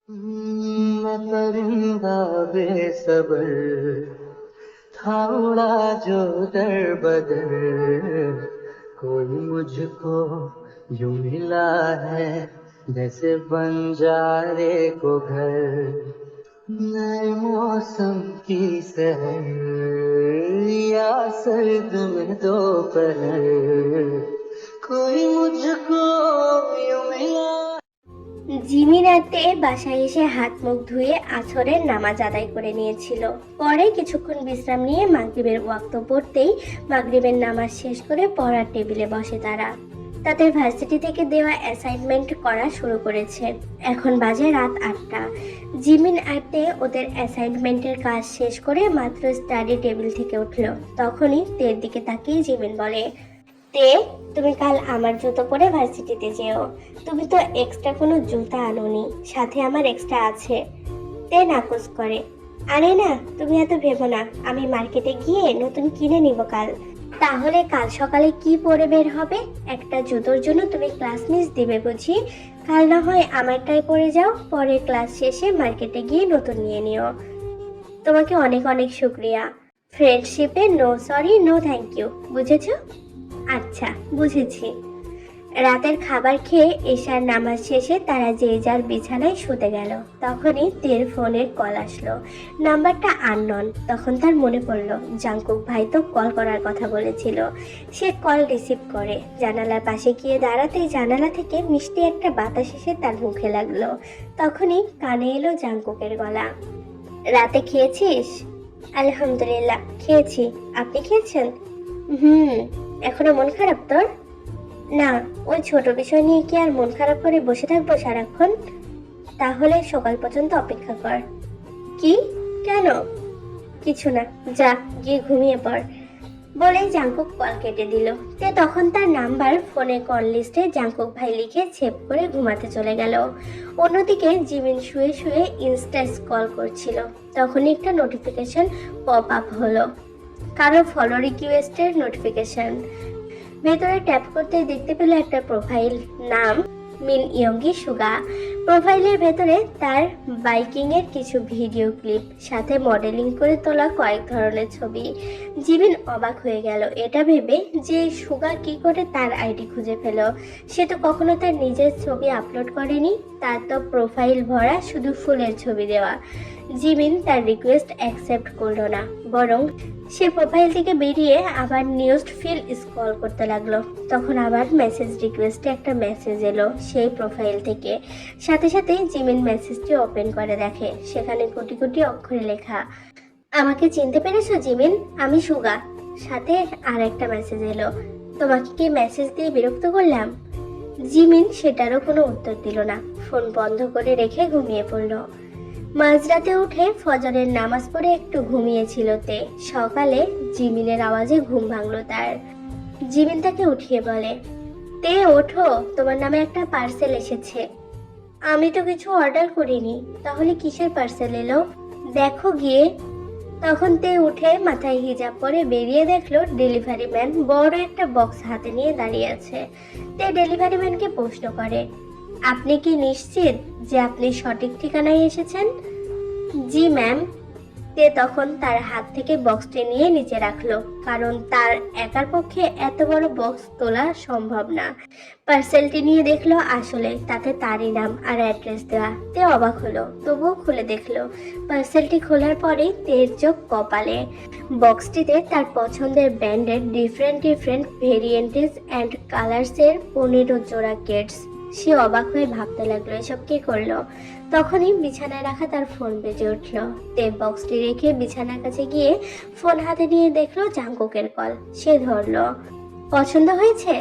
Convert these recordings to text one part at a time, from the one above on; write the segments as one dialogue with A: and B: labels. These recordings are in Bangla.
A: मैं परिंदा बेसब्र था उड़ा जो दर बदर, कोई मुझको यूं मिला है जैसे बंजारे को घर। नए मौसम की सहर या सर्द में दोपहर, कोई मुझको यूं मिला।
B: জিমি রাতে বাসায় এসে হাত মুখ ধুয়ে আসরের নামাজ আদায় করে নিয়েছিল। পরে কিছুক্ষণ বিশ্রাম নিয়ে মাগরিবের ওয়াক্ত পড়তেই মাগরিবের নামাজ শেষ করে পড়ার টেবিলে বসে তারা। তাদের ভার্সিটি থেকে দেওয়া অ্যাসাইনমেন্ট করা শুরু করেছে। এখন বাজে রাত 8টা। জিমিন আটে ওদের অ্যাসাইনমেন্টের কাজ শেষ করে মাত্র স্টাডি টেবিল থেকে উঠল। তখনই তের দিকে তাকিয়ে জিমিন বলে, তে, তুমি কাল আমার জুতো পরে ভার্সিটিতে যেও। তুমি তো এক্সট্রা কোনো জুতা আনোনি, সাথে আমার এক্সট্রা আছে। তে নাকচ করে, আরে না, তুমি এত ভেবো না, আমি মার্কেটে গিয়ে নতুন কিনে নিব কাল। তাহলে কাল সকালে কি পরে বের হবে? একটা জুতোর জন্য তুমি ক্লাস মিস দিবে বুঝি? কাল না হয় আমারটাই পরে যাও, পরে ক্লাস শেষে মার্কেটে গিয়ে নতুন নিয়ে নিও। তোমাকে অনেক অনেক শুক্রিয়া। ফ্রেন্ডশিপে no sorry no thank you, বুঝেছো? আচ্ছা, বুঝেছি। রাতের খাবার খেয়ে এশার নামাজ শেষে তারা যে যার বিছানায় শুতে গেল। তখনই তের ফোনের কল আসলো। নাম্বারটা আননোন। তখন তার মনে পড়লো জাংকুক ভাই তো কল করার কথা বলেছিল। সে কল রিসিভ করে জানালার পাশে গিয়ে দাঁড়াতেই জানালা থেকে মিষ্টি একটা বাতাস এসে তার মুখে লাগলো। তখনই কানে এলো জাংকুকের গলা। রাতে খেয়েছিস? আলহামদুলিল্লাহ, খেয়েছি। আপনি খেয়েছেন? হুম। এখনো মন খারাপ তোর? না, ওই ছোট বিষয় নিয়ে কি আর মন খারাপ করে বসে থাকবো সারাক্ষণ? তাহলে সকাল পর্যন্ত অপেক্ষা কর। কি? কেন? কিছু না, যা গিয়ে ঘুমিয়ে পড়। বলেই জাংকুক কল কেটে দিল। তে তখন তার নাম্বার ফোনে কল লিস্টে জাংকুক ভাই লিখে সেভ করে ঘুমাতে চলে গেল। অন্যদিকে জিমিন শুয়ে শুয়ে ইনস্টা স্ক্রল করছিল। তখনই একটা নোটিফিকেশন পপ আপ হলো, কারো ফলো রিকোয়েস্টের নোটিফিকেশন। ভেতরে ট্যাপ করতে দেখতে পেল একটা প্রোফাইল, নাম মিন ইয়ঙ্গি সুগা। প্রোফাইলের ভেতরে তার বাইকিং এর কিছু ভিডিও ক্লিপ, সাথে মডেলিং করে তোলা কয়েক ধরনের ছবি। জিমিন অবাক হয়ে গেল এটা ভেবে যে সুগা কি করে তার আইডি খুঁজে পেল। সে তো কখনো তার নিজের ছবি আপলোড করেনি, তার তো প্রোফাইল ভরা শুধু ফুলের ছবি দেওয়া। জিমিন তার রিকোয়েস্ট অ্যাকসেপ্ট করলো না, বরং সে প্রোফাইল থেকে বেরিয়ে আবার নিউজ ফিড স্ক্রল করতে লাগলো। তখন আবার মেসেজ রিকোয়েস্টে একটা মেসেজ এলো সেই প্রোফাইল থেকে। সাথে সাথে জিমিন মেসেজটি ওপেন করে দেখে সেখানে কোটি কোটি অক্ষরে লেখা, আমাকে চিনতে পেরেছো জিমিন? আমি সুগা। সাথে আর একটা মেসেজ এলো, তোমাকে কি মেসেজ দিয়ে বিরক্ত করলাম? জিমিন সেটারও কোনো উত্তর দিল না, ফোন বন্ধ করে রেখে ঘুমিয়ে পড়লো। মাঝরাতে উঠে ফজরের নামাজ পড়ে একটু ঘুমিয়েছিল তে। সকালে জিমিনের আওয়াজে ঘুম ভাঙলো তার। জিমিন তাকে উঠিয়ে বলে, তে ওঠো, তোমার নামে একটা পার্সেল এসেছে। আমি তো কিছু অর্ডার করিনি। তাহলে কিসের পার্সেল এলো? দেখো গিয়ে। তখন তে উঠে মাথায় হিজাব পরে বেরিয়ে দেখলো ডেলিভারি ম্যান বড় একটা বক্স হাতে নিয়ে দাঁড়িয়ে আছে। তে ডেলিভারি ম্যানকে প্রশ্ন করে, আপনি কি নিশ্চিত যে আপনি সঠিক ঠিকানায় এসেছেন? জি ম্যাম। তে তখন তার হাত থেকে বক্সটি নিয়ে নিচে রাখলো, কারণ তার একার পক্ষে এত বড় বক্স তোলা সম্ভব না। পার্সেলটি নিয়ে দেখলো আসলে তাতে তারই নাম আর অ্যাড্রেস দেওয়া। তে অবাক হলো, তবুও খুলে দেখলো। পার্সেলটি খোলার পরেই তের চোখ কপালে। বক্সটিতে তার পছন্দের ব্র্যান্ডের ডিফারেন্ট ডিফারেন্ট ভেরিয়েন্টেস অ্যান্ড কালার্সের 15 জোড়া কেটস। সে অবাক হয়ে ভাবতে লাগলো এসব কে করলো। তখনই বিছানায় রাখা তার ফোন বেজে উঠলো। তে বক্সটি রেখে বিছানার কাছে গিয়ে ফোন হাতে নিয়ে দেখলো জাংকুকের কল। সে ধরলো। পছন্দ হয়েছে?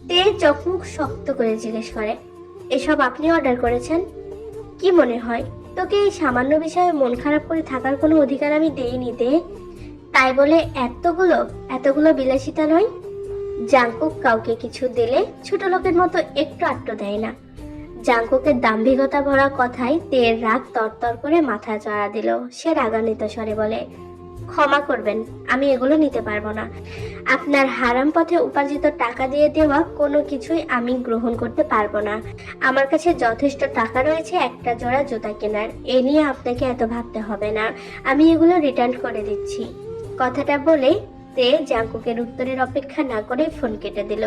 B: তে চোখ মুখ শক্ত করে জিজ্ঞেস করে, এসব আপনি অর্ডার করেছেন? কি মনে হয় তোকে এই সামান্য বিষয়ে মন খারাপ করে থাকার কোনো অধিকার আমি দেইনি তে? তাই বলে এতগুলো এতগুলো বিলাসিতা নয়। জাংকুক কাউকে কিছু দিলে ছোট লোকের মতো একটু আট্ট দেয় না। জাংকুকের দাম্ভিকতা ভরা কথায় তের রাগ তরতর করে মাথা চড়া দিল। সে রাগান্বিত স্বরে বলে, ক্ষমা করবেন, আমি এগুলো নিতে পারবো না। আপনার হারাম পথে উপার্জিত টাকা দিয়ে দেওয়া কোনো কিছুই আমি গ্রহণ করতে পারবো না। আমার কাছে যথেষ্ট টাকা রয়েছে একটা জোড়া জুতা কেনার, এ নিয়ে আপনাকে এত ভাবতে হবে না। আমি এগুলো রিটার্ন করে দিচ্ছি। কথাটা বলে তে জাঙ্কুকের উত্তরের অপেক্ষা না করে ফোন কেটে দিল।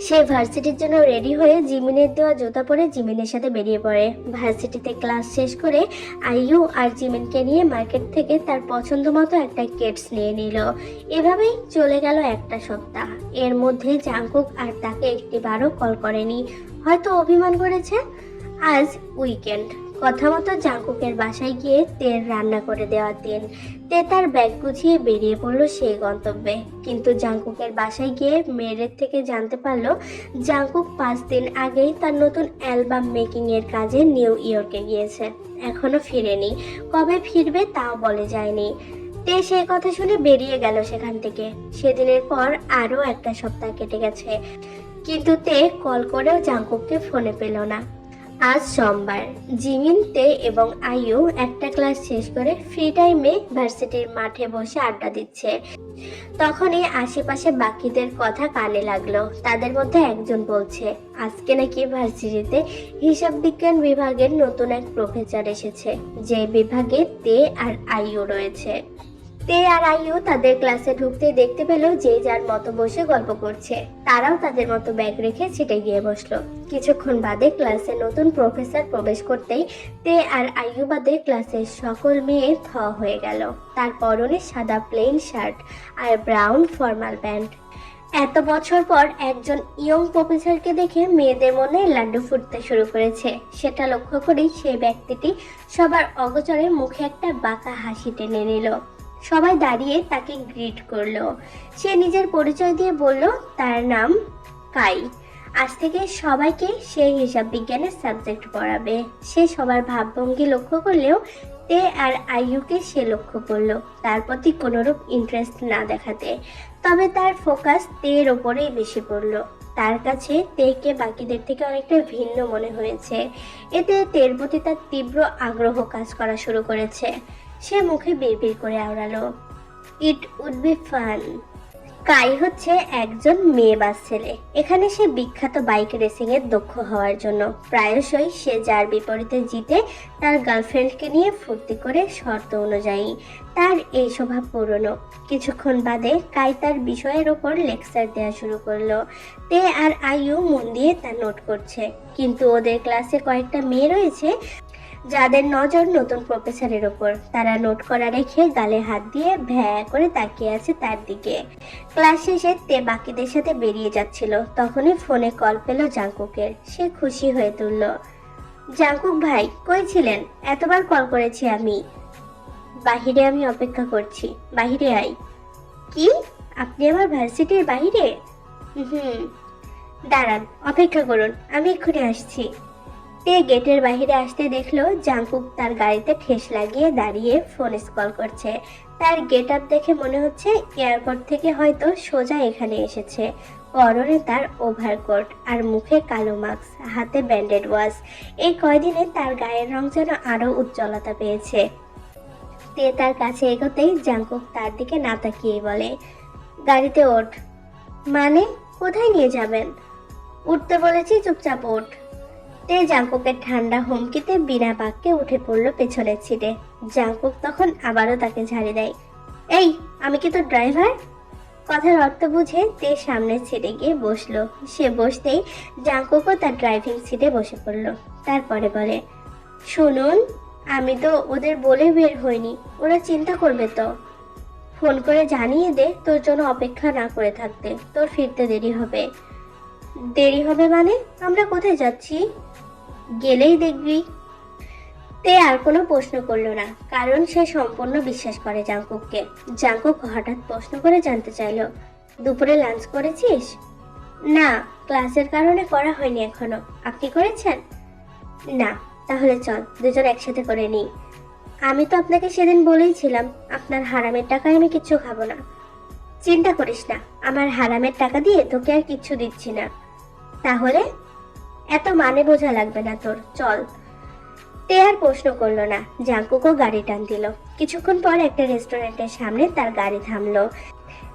B: সে ভার্সিটির জন্য রেডি হয়ে জিমিনের দেওয়া জুতা পরে জিমিনের সাথে বেরিয়ে পড়ে। ভার্সিটিতে ক্লাস শেষ করে আইয়ু আর জিমিনকে নিয়ে মার্কেট থেকে তার পছন্দ মতো একটা কেটস নিয়ে নিল। এভাবেই চলে গেল একটা সপ্তাহ। এর মধ্যে জাঙ্কুক আর তাকে একটিবারও কল করেনি, হয়তো অভিমান করেছে। আজ উইকেন্ড, কথা মতো জাঙ্কুকের বাসায় গিয়ে তেল রান্না করে দেওয়ার দিন। তে তার ব্যাগ গুছিয়ে বেরিয়ে পড়লো সেই গন্তব্যে। কিন্তু জাঙ্কুকের বাসায় গিয়ে মেয়েদের থেকে জানতে পারলো জাঙ্কুক 5 দিন আগেই তার নতুন অ্যালবাম মেকিং এর কাজে নিউ ইয়র্কে গিয়েছে, এখনো ফিরেনি। কবে ফিরবে তাও বলে যায়নি। তে সেই কথা শুনে বেরিয়ে গেল সেখান থেকে। সেদিনের পর আরো একটা সপ্তাহ কেটে গেছে, কিন্তু তে কল করেও জাঙ্কুককে ফোনে পেল না। আজ সোমবার। জিমিন, তে এবং আইয়ু একটা ক্লাস শেষ করে ফ্রি টাইমে ভার্সিটির মাঠে বসে আড্ডা দিচ্ছে। তখনই আশেপাশে বাকিদের কথা কানে লাগলো। তাদের মধ্যে একজন বলছে আজকে নাকি ভার্সিটিতে হিসাব বিজ্ঞান বিভাগের নতুন এক প্রফেসর এসেছে, যে বিভাগে তে আর আইয়ু রয়েছে। তে আর আইয়ু তাদের ক্লাসে ঢুকতে দেখতে পেল যে যার মতো বসে গল্প করছে। তারাও তাদের মতো ব্যাগ রেখে ছিটে গিয়ে বসলো। কিছুক্ষণ বাদে ক্লাসে নতুন প্রফেসর প্রবেশ করতেই তে আর আইয়ু বাদে ক্লাসের সকল মেয়ে থ হয়ে গেল। তার পরনে সাদা প্লেন শার্ট আর ব্রাউন ফর্মাল প্যান্ট। এত বছর পর একজন ইয়ং প্রফেসরকে দেখে মেয়েদের মনে লাড্ডু ফুটতে শুরু করেছে। সেটা লক্ষ্য করেই সেই ব্যক্তিটি সবার অগোচরে মুখে একটা বাঁকা হাসি টেনে নিল। সবাই দাঁড়িয়ে তাকে গ্রিট করলো। সে নিজের পরিচয় দিয়ে বলল তার নাম কাই। আজ থেকে সবাইকে সে হিসাব বিজ্ঞানের সাবজেক্ট পড়াবে। সে সবার ভাবভঙ্গি লক্ষ্য করলেও তে আর আইয়ুকে সে লক্ষ্য করলো তার প্রতি কোনোরূপ ইন্টারেস্ট না দেখাতে। তবে তার ফোকাস তের ওপরেই বেশি পড়লো। তার কাছে তেকে বাকিদের থেকে অনেকটা ভিন্ন মনে হয়েছে। এতে তের প্রতি তার তীব্র আগ্রহ কাজ করা শুরু করেছে। সে মুখে বিড়বিড় করে আওড়ালো, ইট উড বি ফান। কাই হচ্ছে একজন মেয়েবাজ ছেলে। এখানে সে বিখ্যাত বাইক রেসিং এর দক্ষ হওয়ার জন্য। প্রায়শই সে যার বিপরীতে জিতে তার গার্লফ্রেন্ডকে নিয়ে ফুর্তি করে শর্ত অনুযায়ী। তার এই স্বভাব পুরনো। কিছুক্ষণ বাদে কাই তার বিষয়ের ওপর লেকচার দেওয়া শুরু করলো। তে আর আইয়ু মন দিয়ে তা নোট করছে। কিন্তু ওদের ক্লাসে কয়েকটা মেয়ে রয়েছে যাদের নজর নতুন প্রফেসরের ওপর। তারা নোট করা রেখে গালে হাত দিয়ে ভ্যা করে তাকিয়ে আছে তার দিকে। ক্লাস শেষে তে বাকিদের সাথে বেরিয়ে যাচ্ছিল, তখনই ফোনে কল পেল জাঙ্কুকের। সে খুশি হয়ে তুলল, জাঙ্কুক ভাই কই ছিলেন? এতবার কল করেছি আমি। বাহিরে আমি অপেক্ষা করছি, বাহিরে আই। কি? আপনি আমার ভার্সিটির বাহিরে? দাঁড়ান, অপেক্ষা করুন, আমি এক্ষুনি আসছি। তে গেটের বাইরে আসতে দেখলো জাঙ্কুক তার গাড়িতে ঠেস লাগিয়ে দাঁড়িয়ে ফোন কল করছে। তার গেট আপ দেখে মনে হচ্ছে এয়ারপোর্ট থেকে হয়তো সোজা এখানে এসেছে। পরনে তার ওভারকোট আর মুখে কালো মাস্ক, হাতে ব্যান্ডেড ওয়াচ। এই কয়দিনে তার গায়ের রং যেন আরো উজ্জ্বলতা পেয়েছে। তে তার কাছে এগোতেই জাঙ্কুক তার দিকে না তাকিয়েই বলে, গাড়িতে ওঠ। মানে কোথায় নিয়ে যাবেন? উঠতে বলেছি, চুপচাপ ওঠ। তে জাঙ্কুকের ঠান্ডা হুমকিতে বিনা বাক্যে উঠে পড়লো পেছনের সিটে। জাঙ্কুক তখন আবারও তাকে ঝাড়ি দেয়, এই আমি কি তোর ড্রাইভার? কথার অর্থ বুঝে তে সামনের সিটে গিয়ে বসলো। সে বসতেই জাঙ্কুকও তার ড্রাইভিং সিটে বসে পড়লো। তারপরে বলে, শুনুন, আমি তো ওদের বলে বের হইনি, ওরা চিন্তা করবে তো। ফোন করে জানিয়ে দে তোর জন্য অপেক্ষা না করে থাকতে, তোর ফিরতে দেরি হবে। দেরি হবে মানে? আমরা কোথায় যাচ্ছি? গেলেই দেখবি। তে আর কোনো প্রশ্ন করলো না, কারণ সে সম্পূর্ণ বিশ্বাস করে জাঙ্কুককে। জাঙ্কুক হঠাৎ প্রশ্ন করে জানতে চাইলো, দুপুরে লাঞ্চ করেছিস? না, ক্লাসের কারণে করা হয়নি এখনো। আপনি করেছেন? না। তাহলে চল দুজন একসাথে করে নিই। আমি তো আপনাকে সেদিন বলেইছিলাম আপনার হারামের টাকায় আমি কিচ্ছু খাবো না। চিন্তা করিস না, আমার হারামের টাকা দিয়ে তোকে আর কিচ্ছু দিচ্ছি না। তাহলে এত মানে বোঝা লাগবে না তোর, চল। তে তে আর প্রশ্ন করলো না, জাঙ্কুকও গাড়ি টান দিল। কিছুক্ষণ পর একটা রেস্টুরেন্টের সামনে তার গাড়ি থামলো।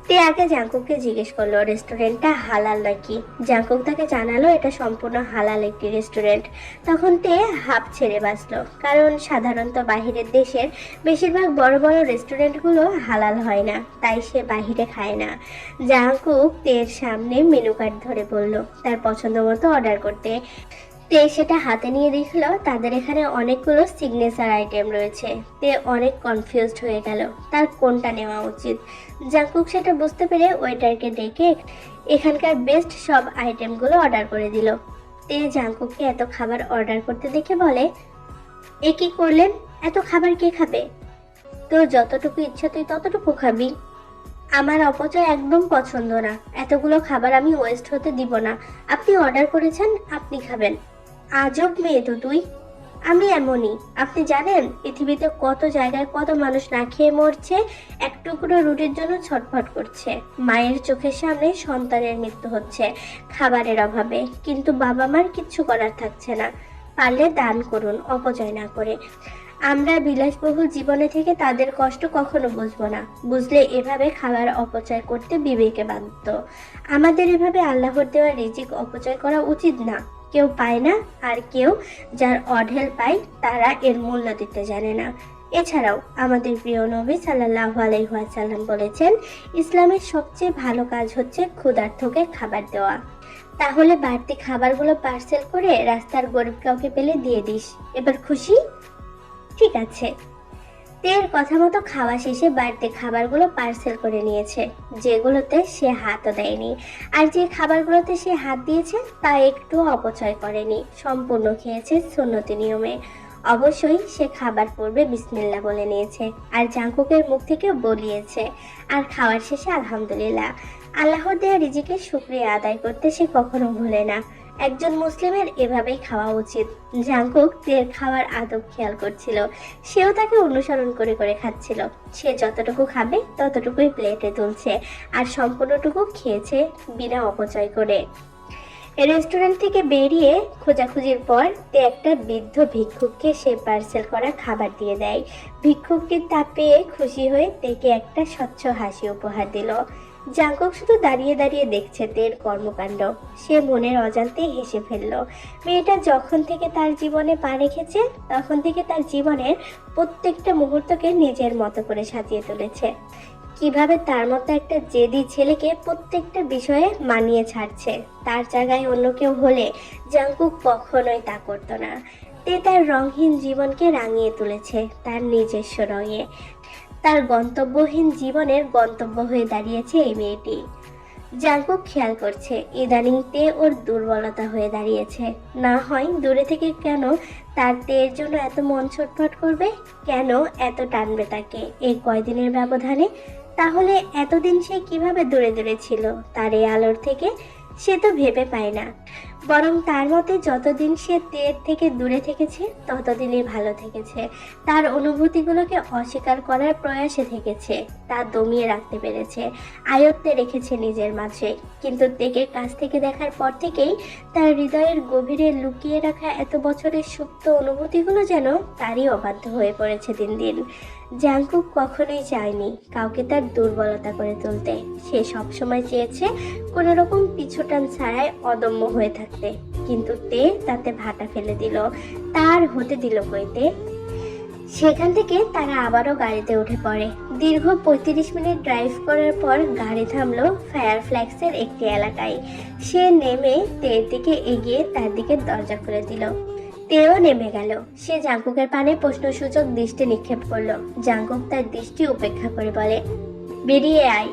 B: তে আগে জাঙ্কুককে জিজ্ঞেস করলো রেস্টুরেন্টটা হালাল নাকি। জাঙ্কুক তাকে জানালো এটা সম্পূর্ণ হালাল একটি রেস্টুরেন্ট। তখন তে হাঁপ ছেড়ে বাঁচলো, কারণ সাধারণত বাহিরের দেশের বেশিরভাগ বড় বড় রেস্টুরেন্টগুলো হালাল হয় না, তাই সে বাহিরে খায় না। জাঙ্কুক তের সামনে মেনু কার্ড ধরে বলল তার পছন্দ মতো অর্ডার করতে। তে সেটা হাতে নিয়ে দেখলো তাদের এখানে অনেকগুলো সিগনেচার আইটেম রয়েছে। তে অনেক কনফিউজড হয়ে গেল তার কোনটা নেওয়া উচিত। জাঙ্কুক সেটা বুঝতে পেরে ওয়েটারকে ডেকে এখানকার বেস্ট সব আইটেমগুলো অর্ডার করে দিল। তে জাঙ্কুককে এত খাবার অর্ডার করতে দেখে বলে, এ কি করলেন? এত খাবার কে খাবে? তোর যতটুকু ইচ্ছা তুই ততটুকু খাবি। আমার অপচয় একদম পছন্দ না, এতগুলো খাবার আমি ওয়েস্ট হতে দিব না। আপনি অর্ডার করেছেন, আপনি খাবেন। আজব মেয়ে তো তুই। আমি এমনই, আপনি জানেন পৃথিবীতে কত জায়গায় কত মানুষ না খেয়ে মরছে, এক টুকরো রুটির জন্য ছটফট করছে। মায়ের চোখের সামনে সন্তানের মৃত্যু হচ্ছে খাবারের অভাবে, কিন্তু বাবা মার কিচ্ছু করার থাকছে না। পারলে দান করুন, অপচয় না করে। আমরা বিলাসবহুল জীবনে থেকে তাদের কষ্ট কখনো বুঝবো না, বুঝলে এভাবে খাবার অপচয় করতে বিবেকে বাধ্য। আমাদের এভাবে আল্লাহর দেওয়া রিজিক অপচয় করা উচিত না। কেউ পায় না, আর কেউ যার অঢেল পায় তারা এর মূল্য দিতে জানে না। এছাড়াও আমাদের প্রিয় নবী সাল্লাল্লাহু আলাইহি ওয়াসাল্লাম বলেছেন, ইসলামের সবচেয়ে ভালো কাজ হচ্ছে ক্ষুধার্তকে খাবার দেওয়া। তাহলে বাড়তি খাবারগুলো পার্সেল করে রাস্তার গরিব কাউকে পেলে দিয়ে দিস। এবার খুশি? ঠিক আছে। তের কথা মতো খাওয়া শেষে বাড়তি খাবারগুলো পার্সেল করে নিয়েছে, যেগুলোতে সে হাতও দেয়নি। আর যে খাবারগুলোতে সে হাত দিয়েছে তা একটু অপচয় করেনি, সম্পূর্ণ খেয়েছে সুন্নতি নিয়মে। অবশ্যই সে খাবার পূর্বে বিসমিল্লাহ বলে নিয়েছে, আর জাঙ্কুকের মুখ থেকেও বলিয়েছে। আর খাওয়ার শেষে আলহামদুলিল্লাহ, আল্লাহর দেওয়া রিজিকের শুকরিয়া আদায় করতে সে কখনো ভুলে না। একজন মুসলিমের এভাবেই খাওয়া উচিত। জাঙ্কুক তের খাওয়ার আদব খেয়াল করছিল, সেও তাকে অনুসরণ করে করে খাচ্ছিল। সে যতটুকু খাবে ততটুকুই প্লেটে তুলছে, আর সম্পূর্ণটুকু খেয়েছে বিনা অপচয় করে। রেস্টুরেন্ট থেকে বেরিয়ে খোঁজাখুঁজির পর তে একটা বৃদ্ধ ভিক্ষুককে সে পার্সেল করা খাবার দিয়ে দেয়। ভিক্ষুকটি তা পেয়ে খুশি হয়ে তেকে একটা স্বচ্ছ হাসি উপহার দিল। জাঙ্কুক শুধু দাঁড়িয়ে দাঁড়িয়ে দেখছে তের কর্মকাণ্ড। সে মনের অজান্তেই হেসে ফেলল। মেয়েটা যখন থেকে তার জীবনে পা রেখেছে তখন থেকে তার জীবনের প্রত্যেকটা মুহূর্তকে নিজের মতো করে সাজিয়ে তুলেছে। কিভাবে তার মতো একটা জেদি ছেলেকে প্রত্যেকটা বিষয়ে মানিয়ে ছাড়ছে। তার জায়গায় অন্য কেউ হলে জাঙ্কুক কখনোই তা করতো না। তে তার রঙহীন জীবনকে রাঙিয়ে তুলেছে তার নিজস্ব রঙে। তার গন্তব্যহীন জীবনের গন্তব্য হয়ে দাঁড়িয়েছে এই মেয়েটি। জাঙ্কুক খেয়াল করছে ইদানিং তে ওর দুর্বলতা হয়ে দাঁড়িয়েছে। না হয় দূরে থেকে কেন তার তের জন্য এত মন ছটফট করবে, কেন এত টানবে তাকে এই কয়দিনের ব্যবধানে? তাহলে এতদিন সে কিভাবে দূরে দূরে ছিল তার এই আলোর থেকে? সে তো ভেবে পায় না। বরং তার মতে যতদিন সে তের থেকে দূরে থেকেছে ততদিনই ভালো থেকেছে। তার অনুভূতিগুলোকে অস্বীকার করার প্রয়াসে থেকেছে, তা দমিয়ে রাখতে পেরেছে, আয়ত্তে রেখেছে নিজের মাঝে। কিন্তু তেকে কাছ থেকে দেখার পর থেকেই তার হৃদয়ের গভীরে লুকিয়ে রাখা এত বছরের সুপ্ত অনুভূতিগুলো যেন তারই অবাধ্য হয়ে পড়েছে দিন দিন। জাঙ্কুক কখনোই চায়নি কাউকে তার দুর্বলতা করে তুলতে। সে সবসময় চেয়েছে কোনো রকম পিছুটান ছাড়াই অদম্য হয়ে থাকতে, কিন্তু তে তাতে ভাটা ফেলে দিল। তার হতে দিল কইতে। সেখান থেকে তারা আবারও গাড়িতে উঠে পড়ে। দীর্ঘ 35 মিনিট ড্রাইভ করার পর গাড়ি থামলো ফায়ারফ্ল্যাক্সের একটি এলাকায়। সে নেমে তের দিকে এগিয়ে তার দিকে দরজা খুলে দিল। তেও নেমে গেল। সে জাঙ্কুকের পানে প্রশ্নসূচক দৃষ্টি নিক্ষেপ করলো। জাঙ্কুক তার দৃষ্টি উপেক্ষা করে বলে, বেরিয়ে আয়।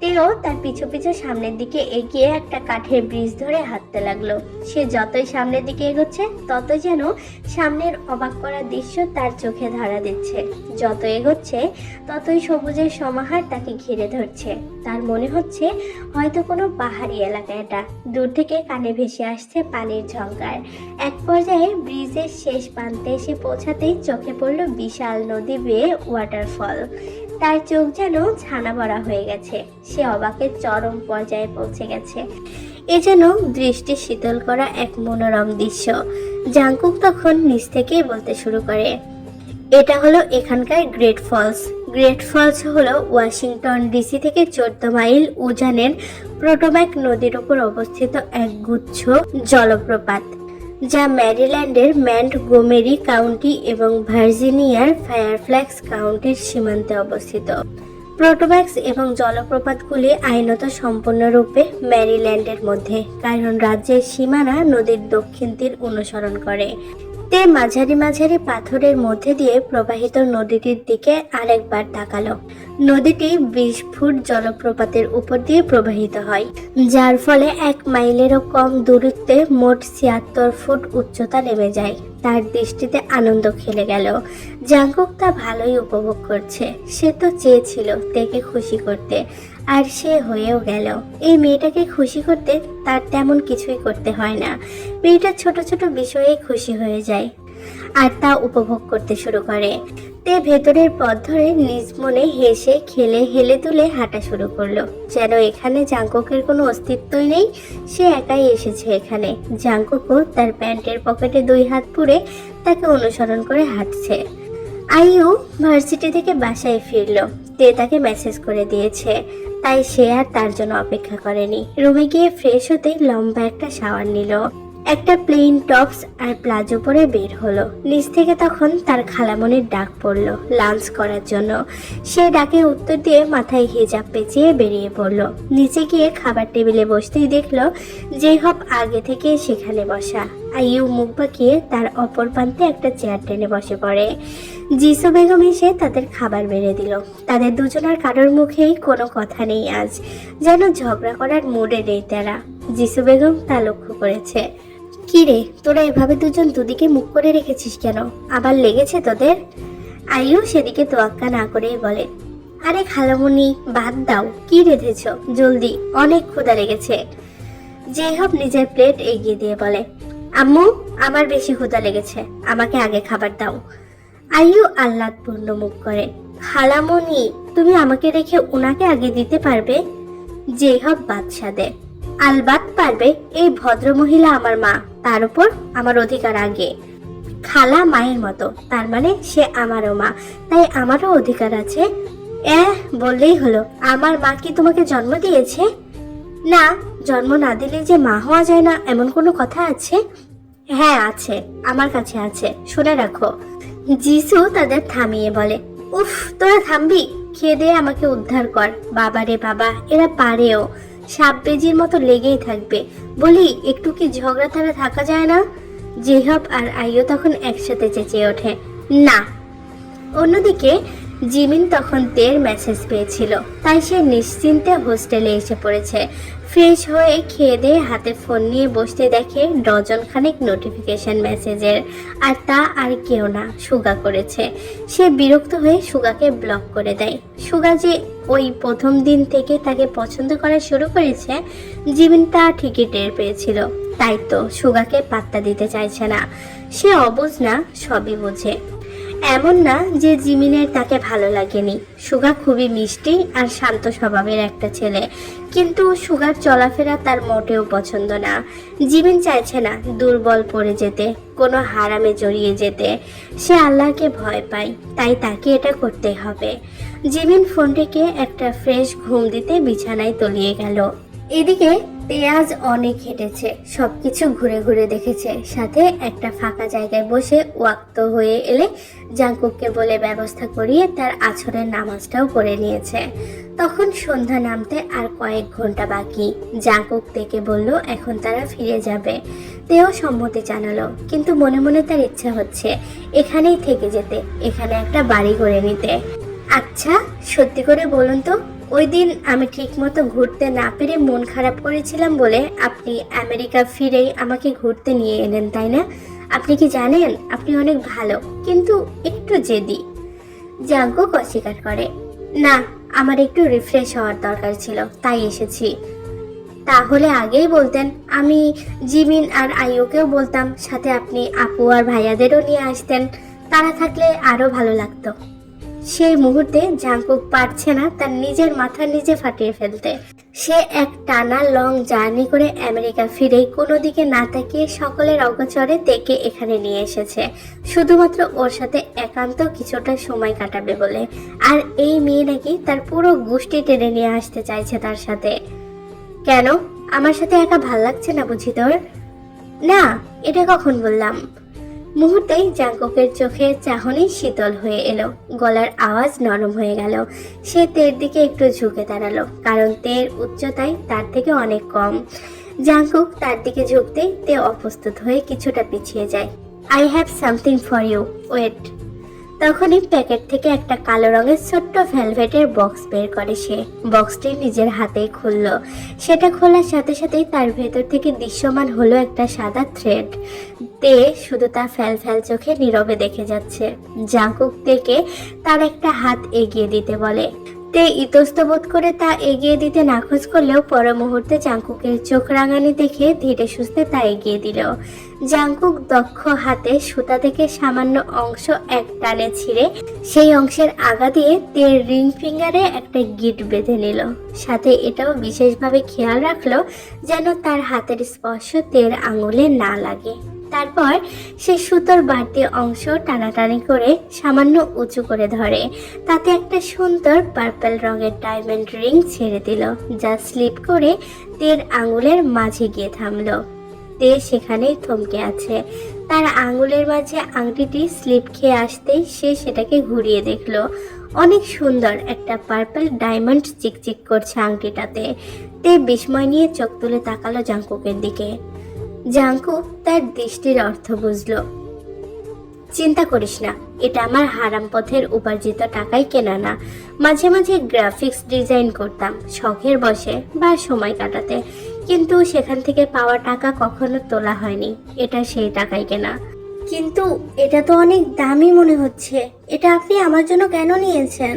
B: তেও তার পিছু পিছু সামনের দিকে এগিয়ে একটা কাঠের ব্রিজ ধরে হাঁটতে লাগলো। সে যতই সামনের দিকে এগোচ্ছে ততই যেন সামনের অবাক করা দৃশ্য তার চোখে ধরা দিচ্ছে। যত এগোচ্ছে ততই সবুজের সমাহার তাকে ঘিরে ধরছে। তার মনে হচ্ছে হয়তো কোনো পাহাড়ি এলাকা এটা। দূর থেকে কানে ভেসে আসছে পানির ঝংকার। এক পর্যায়ে ব্রিজের শেষ প্রান্তে এসে পৌঁছাতেই চোখে পড়ল বিশাল নদী বেয়ে ওয়াটারফল। তার চোখ যেন ছানা ভরা হয়ে গেছে। সে অবাকের চরম পর্যায়ে পৌঁছে গেছে। এ যেন দৃষ্টি শীতল করা এক মনোরম দৃশ্য। জাংকুক তখন নিচ থেকেই বলতে শুরু করে, এটা হলো এখানকার গ্রেট ফলস। গ্রেট ফলস হলো ওয়াশিংটন ডিসি থেকে 14 মাইল উজানের পোটোম্যাক নদীর উপর অবস্থিত এক গুচ্ছ জলপ্রপাত, যা ম্যারিল্যান্ডের মন্টগোমেরি কাউন্টি এবং ভার্জিনিয়ার ফেয়ারফ্ল্যাক্স কাউন্টির সীমান্তে অবস্থিত। পোটোম্যাক এবং জলপ্রপাতগুলি আইনত সম্পূর্ণরূপে ম্যারিল্যান্ডের মধ্যে, কারণ রাজ্যের সীমানা নদীর দক্ষিণ তীর অনুসরণ করে। তে মাঝারি মাঝারি পাথরের মধ্যে দিয়ে প্রবাহিত নদীটির দিকে আরেকবার তাকালো। নদীটি 20 ফুট জলপ্রপাতের উপর দিয়ে প্রবাহিত হয়, যার ফলে 1 মাইলেরও কম দূরত্বে মোট 76 ফুট উচ্চতা নেমে যায়। তার দৃষ্টিতে আনন্দ খেলে গেল। জাংকুক তা ভালোই উপভোগ করছে। সে তো চেয়েছিল তেকে খুশি করতে, আর সে হয়েও গেল। এই মেয়েটাকে খুশি করতে তার তেমন কিছুই করতে হয় না। মেয়েটা ছোট ছোট বিষয়ে খুশি হয়ে যায় আর তা উপভোগ করতে শুরু করে। তে ভেতরের পথ ধরে নিজ মনে হেসে খেলে হেলে দুলে হাঁটা শুরু করলো, যেন এখানে জাংকুকের কোনো অস্তিত্বই নেই। সে একাই এসেছে এখানে। জাংকুকও তার প্যান্টের পকেটে 2 হাত পুরে তাকে অনুসরণ করে হাঁটছে। আইউ ভার্সিটি থেকে বাসায় ফিরলো। তে তাকে মেসেজ করে দিয়েছে, তাই সে আর তার জন্য অপেক্ষা করেনি। রুমে গিয়ে ফ্রেশ হতেই লম্বা একটা শাওয়ার নিল। একটা প্লেন টপস আর প্লাজো পরে বের হলো। নিচ থেকে তখন তার খালামণির ডাক পড়লো লাঞ্চ করার জন্য। সে ডাকে উত্তর দিয়ে মাথায় হিজাব পেঁচিয়ে বেরিয়ে পড়লো। নিচে গিয়ে খাবার টেবিলে বসতেই দেখলো জেহব আগে থেকে সেখানে বসা। আইউ মুখ বাঁকিয়ে তার অপর প্রান্তে একটা চেয়ার টেনে বসে পড়ে। জিসু বেগম এসে তাদের খাবার বেড়ে দিল। তাদের দুজনের কারোর মুখেই কোনো কথা নেই আজ, যেন ঝগড়া করার মুডে নেই তারা। জিসু বেগম তা লক্ষ্য করেছে। কি রে, তোরা এভাবে দুজন দুদিকে মুখ করে রেখেছিস কেন? আবার লেগেছে তোদের? আইউ সেদিকে তোয়াক্কা না করেই বলে, আরে খালামণি বাদ দাও, কি রেঁধেছ? জলদি, অনেক ক্ষুধা লেগেছে। জেহব নিজের প্লেট এগিয়ে দিয়ে বলে, আম্মু আমার বেশি ক্ষুধা লেগেছে, আমাকে আগে খাবার দাও। আইউ আহ্লাদপূর্ণ মুখ করে, খালামণি তুমি আমাকে রেখে উনাকে আগে দিতে পারবে? জেহব বাদশা দেয়, আলবাত পারবে, এই ভদ্র মহিলা আমার মা, তার উপর আমার অধিকার আগে। খালা মায়ের মতো, তার মানে সে আমারও মা, তাই আমারও অধিকার আছে। বললেই হলো, আমার মা কি তোমাকে জন্ম দিয়েছে? না, জন্ম না দিলে যে মা হওয়া যায় না এমন কোনো কথা আছে? হ্যাঁ আছে, আমার কাছে আছে, শুনে রাখো। জিসু তাদের থামিয়ে বলে, উফ তোরা থামবি, খেয়ে দিয়ে আমাকে উদ্ধার কর। বাবা রে বাবা, এরা পারেও, সাপ বেজির মতো লেগেই থাকবে। বলি একটু কি ঝগড়া ছাড়া থাকা যায় না? জেহব আর আইও তখন একসাথে চেঁচিয়ে ওঠে, না। অন্যদিকে জিমিন তখন তের মেসেজ পেয়েছিল, তাই সে নিশ্চিন্তে হোস্টেলে এসে পড়েছে। ফ্রেশ হয়ে খেয়ে দিয়ে হাতে ফোন নিয়ে বসতে দেখে ডজন খানেক নোটিফিকেশন মেসেজের, আর তা আর কেউ না, সুগা করেছে। সে বিরক্ত হয়ে সুগাকে ব্লক করে দেয়। সুগা যে ওই প্রথম দিন থেকে তাকে পছন্দ করা শুরু করেছে, জিমিন তা ঠিকই টের পেয়েছিল। তাই তো সুগাকে পাত্তা দিতে চাইছে না। সে অবুঝ না, সবই বোঝে। এমন না যে জিমিনের তাকে ভালো লাগেনি। সুগা খুবই মিষ্টি আর শান্ত স্বভাবের একটা ছেলে, কিন্তু সুগার চলাফেরা তার মোটেও পছন্দ না। জিমিন চাইছে না দুর্বল পড়ে যেতে, কোনো হারামে জড়িয়ে যেতে। সে আল্লাহকে ভয় পায়, তাই তাকে এটা করতে হবে। জিমিন ফোন রেখে একটা ফ্রেশ ঘুম দিতে বিছানায় তলিয়ে গেল। এদিকে পেঁয়াজ অনেক হেঁটেছে, সবকিছু ঘুরে ঘুরে দেখেছে, সাথে একটা ফাঁকা জায়গায় বসে ওয়াক্ত হয়ে এলে জাংকুককে বলে ব্যবস্থা করিয়ে তার আছরের নামাজটাও পড়ে নিয়েছে। তখন সন্ধ্যা নামতে আর কয়েক ঘন্টা বাকি। জাংকুক থেকে বলল এখন তারা ফিরে যাবে। তেও সম্মতি জানালো, কিন্তু মনে মনে তার ইচ্ছা হচ্ছে এখানেই থেকে যেতে, এখানে একটা বাড়ি করে নিতে। আচ্ছা সত্যি করে বলুন তো, ওই দিন আমি ঠিক মতো ঘুরতে না পেরে মন খারাপ করেছিলাম বলে আপনি আমেরিকা ফিরেই আমাকে ঘুরতে নিয়ে এলেন, তাই না? আপনি কি জানেন আপনি অনেক ভালো, কিন্তু একটু জেদি। জাংকুক অস্বীকার করে, না আমার একটু রিফ্রেশ হওয়ার দরকার ছিল, তাই এসেছি। তাহলে আগেই বলতেন, আমি জিমিন আর আইওকেও বলতাম, সাথে আপনি আপু আর ভাইয়াদেরও নিয়ে আসতেন, তারা থাকলে আরো ভালো লাগতো। সেই মুহূর্তে জাংকুক পারছে না তার নিজের মাথা নিজে ফাটিয়ে ফেলতে। সে এক টানা লং জার্নি করে আমেরিকা ফিরে কোনো দিকে না তাকিয়ে সকলের অগোচরে তেকে এখানে নিয়ে এসেছে শুধুমাত্র ওর সাথে একান্ত কিছুটা সময় কাটাবে বলে। আর এই মেয়ে নাকি তার পুরো গোষ্ঠী টেনে নিয়ে আসতে চাইছে তার সাথে। কেন, আমার সাথে একা ভাল লাগছে না বুঝি তোর? না, এটা কখন বললাম? মুহূর্তেই জাঙ্কুকের চোখে চাহনি শীতল হয়ে এলো, গলার আওয়াজ নরম হয়ে গেল। সে তের দিকে একটু ঝুঁকে দাঁড়ালো, কারণ তের উচ্চতায় তার থেকে অনেক কম। জাঙ্কুক তার দিকে ঝুঁকতেই তে অপ্রস্তুত হয়ে কিছুটা পিছিয়ে যায়। I have something for you, wait. তখনই প্যাকেট থেকে একটা কালো রঙের ছোট্ট ভেলভেটের বক্স বের করে সে। বক্সটি নিজের হাতেই খুলল। সেটা খোলার সাথে সাথেই তার ভেতর থেকে দৃশ্যমান হলো একটা সাদা থ্রেড। তে শুধু তার ফ্যাল ফ্যাল চোখে নীরবে দেখে যাচ্ছে। জাঙ্কুক তেকে তার একটা হাত এগিয়ে দিতে বলে। তে ইতস্তবোধ করে তা এগিয়ে দিতে নাখোশ করলেও পর মুহূর্তে জাঙ্কুকের চোখ রাঙানি দেখে ধীরে সুস্থে তা এগিয়ে দিল। জাঙ্কুক দক্ষ হাতে সুতা থেকে সামান্য অংশ এক টানে ছিঁড়ে সেই অংশের আগা দিয়ে তের রিং ফিঙ্গারে একটা গিট বেঁধে নিল। সাথে এটাও বিশেষভাবে খেয়াল রাখলো যেন তার হাতের স্পর্শ তের আঙুলে না লাগে। তারপর সে সুতোর বাড়তি অংশ টানাটানি করে সামান্য উঁচু করে ধরে। তাতে একটা সুন্দর পার্পল রঙের ডায়মন্ড রিং ছেড়ে দিল, যা স্লিপ করে তের আঙুলের মাঝে গিয়ে থামলো। তে সেখানেই থমকে আছে। তার আঙুলের মাঝে আংটিটি স্লিপ খেয়ে আসতেই সে সেটাকে ঘুরিয়ে দেখলো। অনেক সুন্দর একটা পার্পল ডায়মন্ড চিকচিক করছে আংটিটাতে। তে বিস্ময় নিয়ে চোখ তুলে তাকালো জাঙ্কুকের দিকে। জাঙ্কুক তার দৃষ্টির অর্থ বুঝলো। চিন্তা করিস না, এটা আমার হারাম পথের উপার্জিত টাকায় কেনা না। মাঝে মাঝে গ্রাফিক্স ডিজাইন করতাম শখের বসে বা সময় কাটাতে, কিন্তু সেখান থেকে পাওয়া টাকা কখনো তোলা হয়নি। এটা সেই টাকায় কেনা। কিন্তু এটা তো অনেক দামি মনে হচ্ছে। এটা আপনি আমার জন্য কেন নিয়েছেন?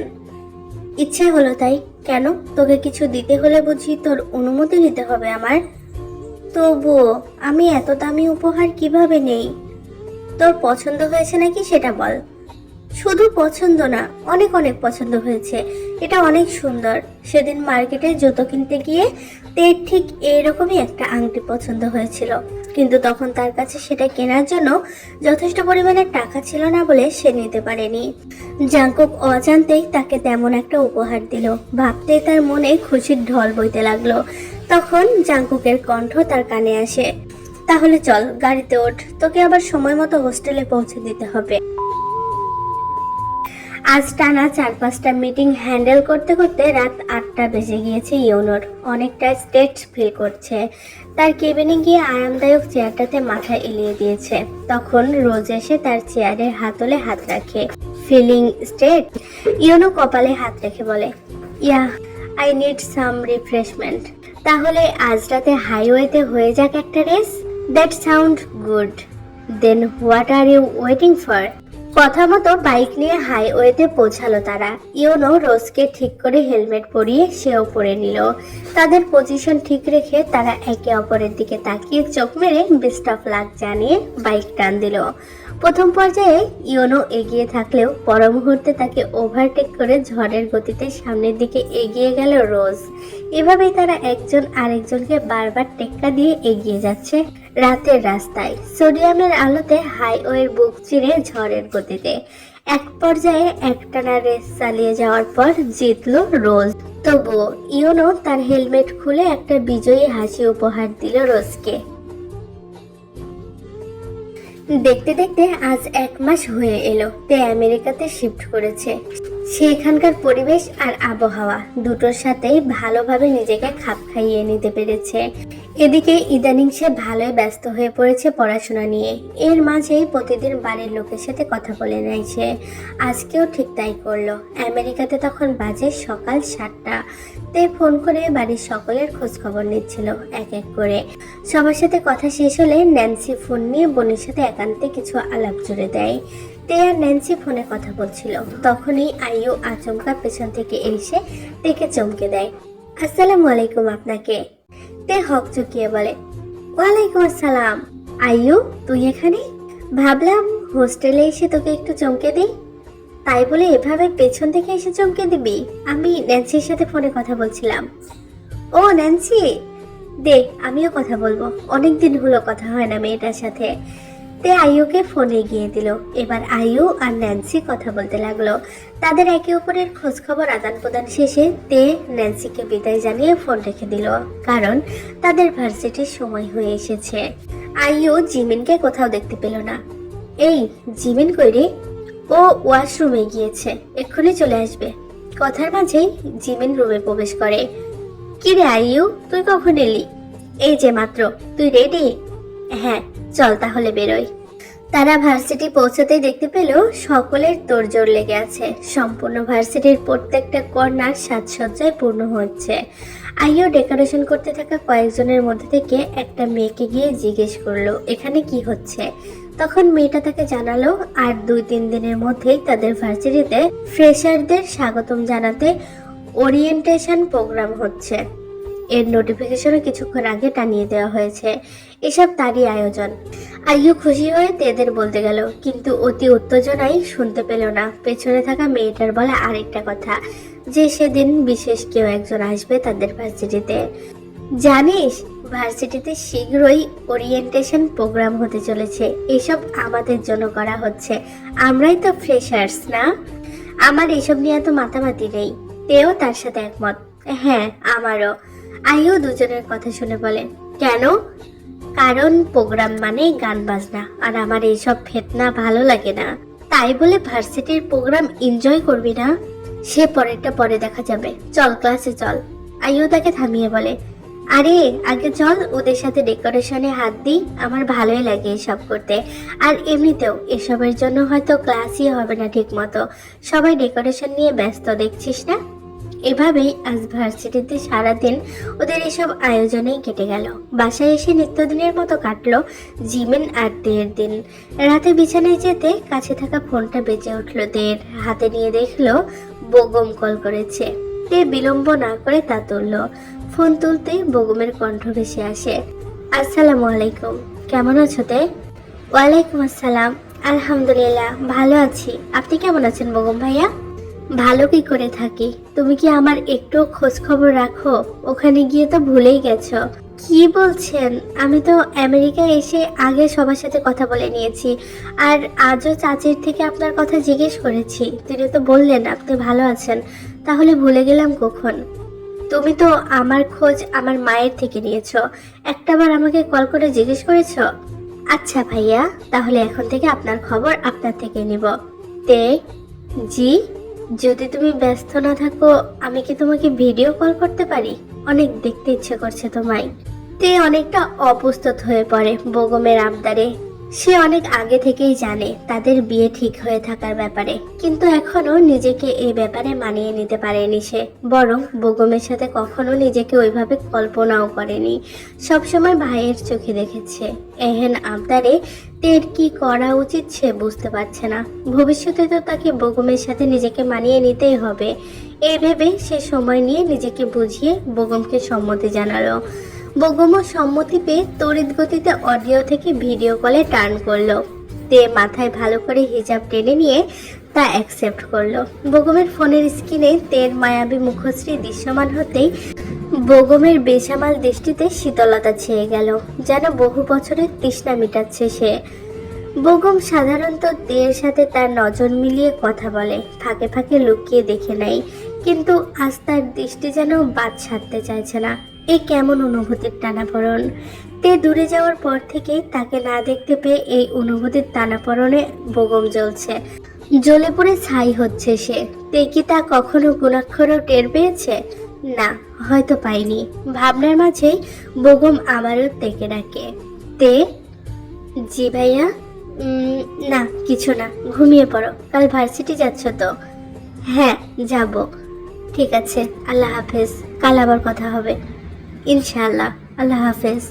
B: ইচ্ছে হলো তাই। কেন, তোকে কিছু দিতে হলে বুঝি তোর অনুমতি নিতে হবে আমার? তবুও আমি এত দামি উপহার কিভাবে নেই? তোর পছন্দ হয়েছে নাকি সেটা বল। শুধু পছন্দ না, অনেক অনেক পছন্দ হয়েছে। এটা অনেক সুন্দর। সেদিন মার্কেটে জুতো কিনতে গিয়ে তের ঠিক এইরকমই একটা আংটি পছন্দ হয়েছিল, কিন্তু তখন তার কাছে সেটা কেনার জন্য যথেষ্ট পরিমাণে টাকা ছিল না বলে সে নিতে পারেনি। জাঙ্কুক অজান্তেই তাকে তেমন একটা উপহার দিল। ভাবতেই তার মনে খুশির ঢল বইতে লাগলো। তখন জাঙ্কুকের কণ্ঠ তার কানে আসে, তাহলে চল গাড়িতে ওঠ, তোকে আবার সময় মতো হোস্টেলে পৌঁছে দিতে হবে। আজ টানা 4-5টা মিটিং হ্যান্ডেল করতে করতে রাত 8টা বেজে গিয়েছে ইউনোর। অনেকটা স্ট্রেস ফিল করছে। তার কেবিনে গিয়ে আরামদায়ক চেয়ারটাতে মাথা এলিয়ে দিয়েছে। তখন রোজ এসে তার চেয়ারের হাতলে হাত রাখে। Feeling straight? ইউনো কপালে হাত রেখে বলে, yeah, I need some refreshment. তাহলে আজ রাতে হাইওয়েতে হয়ে যাক একটা race. That sound good. Then what are you waiting for? কথা মতো বাইক নিয়ে হাইওয়েতে পৌঁছালো তারা। ইউনো রোজকে ঠিক করে হেলমেট পরিয়ে সেও পরে নিল। তাদের পজিশন ঠিক রেখে তারা একে অপরের দিকে তাকিয়ে চোখ মেরে বেস্ট অফ লাক জানিয়ে বাইক টান দিল। প্রথম পর্যায়ে ইউনো এগিয়ে থাকলেও পর মুহূর্তে তাকে ওভারটেক করে ঝড়ের গতিতে সামনের দিকে এগিয়ে গেল রোজ। এভাবেই তারা একজন আরেকজনকে বারবার টেক্কা দিয়ে এগিয়ে যাচ্ছে রাতের রাস্তায়, সোডিয়ামের আলোতে হাইওয়ের বুক চিরে ঝড়ের গতিতে। এক পর্যায়ে একটানা রেস চালিয়ে যাওয়ার পর জিতল রোজ। তবুও ইউনো তার হেলমেট খুলে একটা বিজয়ী হাসি উপহার দিল রোজকে। দেখতে দেখতে আজ 1 মাস হয়ে এলো তে আমেরিকাতে শিফট করেছে। সে এখানকার পরিবেশ আর আবহাওয়া দুটোর সাথেই ভালোভাবে নিজেকে খাপ খাইয়ে নিতে পেরেছে। এদিকে ইদানিং সে ভালোই ব্যস্ত হয়ে পড়েছে পড়াশোনা নিয়ে। এর মাঝেই প্রতিদিন বাড়ির লোকের সাথে কথা বলে নেয় সে। আজকেও ঠিক তাই করলো। আমেরিকাতে তখন বাজে সকাল 7টা। তে ফোন করে বাড়ির সকলের খোঁজ খবর নিচ্ছিল এক এক করে। সবার সাথে কথা শেষ হলে ন্যান্সি ফোন নিয়ে বোনের সাথে একান্তে কিছু আলাপ জুড়ে দেয়। তে আর ন্যান্সি ফোনে কথা বলছিল, তখনই আইয়ু আচমকা পেছন থেকে এসে তেকে চমকে দেয়। আসসালামু আলাইকুম আপনাকে। তে হক চুকিয়ে বলে, ওয়ালাইকুম আসসালাম। আইয়ু, তুই এখানে? ভাবলাম হোস্টেলে এসে তোকে একটু চমকে দিই। তাই বলে এভাবে পেছন থেকে এসে চমকে দিবি? আমি ন্যান্সির সাথে ফোনে কথা বলছিলাম। ও ও ন্যান্সি, দে আমিও কথা বলবো, অনেকদিন হলো কথা হয় না মেয়েটার সাথে। তে আইয়ুকে ফোন এগিয়ে দিল। এবার আইয়ু আর ন্যান্সি কথা বলতে লাগলো। তাদের একে অপরের খোঁজ খবর আদান প্রদান শেষে তে ন্যান্সিকে বিদায় জানিয়ে ফোন রেখে দিল, কারণ তাদের ভার্সিটির সময় হয়ে এসেছে। আইয়ু জিমিনকে কোথাও দেখতে পেল না। এই জিমিন কই রে? ও ওয়াশরুমে গিয়েছে, এক্ষুনি চলে আসবে। কথার মাঝেই জিমিন রুমে প্রবেশ করে। কি রে আইয়ু, তুই কখন এলি? এই যে মাত্র। তুই রেডি? হ্যাঁ, চল তাহলে বেরোই। তারা ভার্সিটি পৌঁছতেই দেখতে পেল সকলের তোড়জোড় লেগে আছে। সম্পূর্ণ ভার্সিটির প্রত্যেকটা কর্নার সাজসজ্জায় পূর্ণ হচ্ছে। আইও ডেকোরেশন করতে থাকা কয়েকজনের মধ্যে থেকে একটা মেয়েকে গিয়ে জিজ্ঞেস করলো এখানে কি হচ্ছে। তখন মেয়েটা তাকে জানালো আর 2-3 দিনের মধ্যেই তাদের ভার্সিটিতে ফ্রেশারদের স্বাগতম জানাতে ওরিয়েন্টেশন প্রোগ্রাম হচ্ছে। এর নোটিফিকেশনও কিছুক্ষণ আগে টানিয়ে দেওয়া হয়েছে। এসব তারই আয়োজন। আইয়ু খুশি হয়ে তেদের বলতে গেল, কিন্তু অতি উত্তেজনায় শুনতে পেল না পেছনে থাকা মেয়েটার বলা আরেকটা কথা, যে সেদিন বিশেষ কেউ একজন আসবে তাদের ভার্সিটিতে। জানিস, ভার্সিটিতে শীঘ্রই ওরিয়েন্টেশন প্রোগ্রাম হতে চলেছে। এসব আমাদের জন্য করা হচ্ছে, আমরাই তো ফ্রেশার্স না। আমার এসব নিয়ে এত মাতামাতি নেই। তেও তার সাথে একমত। হ্যাঁ, আমারও। আইও দুজনের কথা শুনে বলে, কেন? কারণ প্রোগ্রাম মানে গান বাজনা, আর আমার এইসব ফেতনা ভালো লাগে না। তাই বলে ভার্সিটির প্রোগ্রাম এনজয় করবি না? সে পরেরটা পরে দেখা যাবে, চল ক্লাসে চল। আইও তাকে থামিয়ে বলে, আরে আগে চল ওদের সাথে ডেকোরেশনে হাত দিই, আমার ভালোই লাগে এসব করতে। আর এমনিতেও এসবের জন্য হয়তো ক্লাসই হবে না ঠিক মতো, সবাই ডেকোরেশন নিয়ে ব্যস্ত, দেখছিস না? এভাবেই আজ ভার্সিটিতে সারাদিন ওদের এসব আয়োজনেই কেটে গেল। বাসায় এসে নিত্যদিনের মতো কাটলো জিমিন আর তের দিন। রাতে বিছানায় যেতে কাছে থাকা ফোনটা বেজে উঠলো তের হাতে, নিয়ে দেখলো বেগম কল করেছে। তে বিলম্ব না করে তা তুললো। ফোন তুলতেই বেগমের কণ্ঠ ভেসে আসে, আসসালামু আলাইকুম, কেমন আছো তে? ওয়ালাইকুম আসসালাম, আলহামদুলিল্লাহ ভালো আছি। আপনি কেমন আছেন বেগম ভাইয়া? ভালো কি করে থাকি, তুমি কি আমার একটু খোঁজ খবর রাখো? ওখানে গিয়ে তো ভুলেই গেছো। কি বলছেন? আমি তো আমেরিকায় এসে আগে সবার সাথে কথা বলে নিয়েছি, আর আজও চাচির থেকে আপনার কথা জিজ্ঞেস করেছি, তিনি তো বললেন আপনি ভালো আছেন। তাহলে ভুলে গেলাম কখন? তুমি তো আমার খোঁজ আমার মায়ের থেকে নিয়েছো, একটাবার আমাকে কল করে জিজ্ঞেস করেছো। আচ্ছা ভাইয়া, তাহলে এখন থেকে আপনার খবর আপনার থেকে নিব। তে জি, যদি তুমি ব্যস্ত না থাকো আমি কি তোমাকে ভিডিও কল করতে পারি? অনেক দেখতে ইচ্ছে করছে তোমায়। তে অনেকটা অপ্রস্তুত হয়ে পড়ে বেগমের আবদারে। সে অনেক আগে থেকেই জানে তাদের বিয়ে ঠিক হয়ে থাকার ব্যাপারে, কিন্তু এখনো নিজেকে এই ব্যাপারে মানিয়ে নিতে পারেনি সে। বরং বেগমের সাথে কখনো নিজেকে ওইভাবে কল্পনাও করেনি। সবসময় ভাইয়ের চোখে দেখেছে। এহেন আবদারে তের কি করা উচিত সে বুঝতে পারছে না। ভবিষ্যতে তো তাকে বেগমের সাথে নিজেকে মানিয়ে নিতেই হবে। এই ভেবে সে সময় নিয়ে নিজেকে বুঝিয়ে বেগমকে সম্মতি জানালো। বেগমও সম্মতি পেয়ে তড়িৎ গতিতে অডিও থেকে ভিডিও কলে টার্ন করলো। তে মাথায় ভালো করে হিজাব টেনে নিয়ে তা অ্যাকসেপ্ট করলো। বেগমের ফোনের স্ক্রিনে তের মায়াবী মুখশ্রী দৃশ্যমান হতেই বেগমের বেসামাল দৃষ্টিতে শীতলতা ছেয়ে গেল, যেন বহু বছরের তৃষ্ণা মিটাচ্ছে সে। বেগম সাধারণত তের সাথে তার নজর মিলিয়ে কথা বলে, ফাঁকে ফাঁকে লুকিয়ে দেখে নেয়, কিন্তু আজ তার দৃষ্টি যেন বাদ ছাড়তে চাইছে না। এ কেমন অনুভূতির টানাপড়ন! তে দূরে যাওয়ার পর থেকেই তাকে না দেখতে পেয়ে এই অনুভূতির টানাপড়নে বেগম জ্বলছে, জ্বলে পড়ে ছাই হচ্ছে সে। তে কি তা কখনো গুণাক্ষরও টের পেয়েছে? না, হয়তো পাইনি। ভাবনার মাঝেই বেগম আবারও তেকে ডাকে, তে। জি ভাইয়া। না কিছু না, ঘুমিয়ে পড়ো, কাল ভার্সিটি যাচ্ছ তো? হ্যাঁ যাব। ঠিক আছে, আল্লাহ হাফেজ, কাল আবার কথা হবে ইনশাআল্লাহ। আল্লাহ হাফেজ।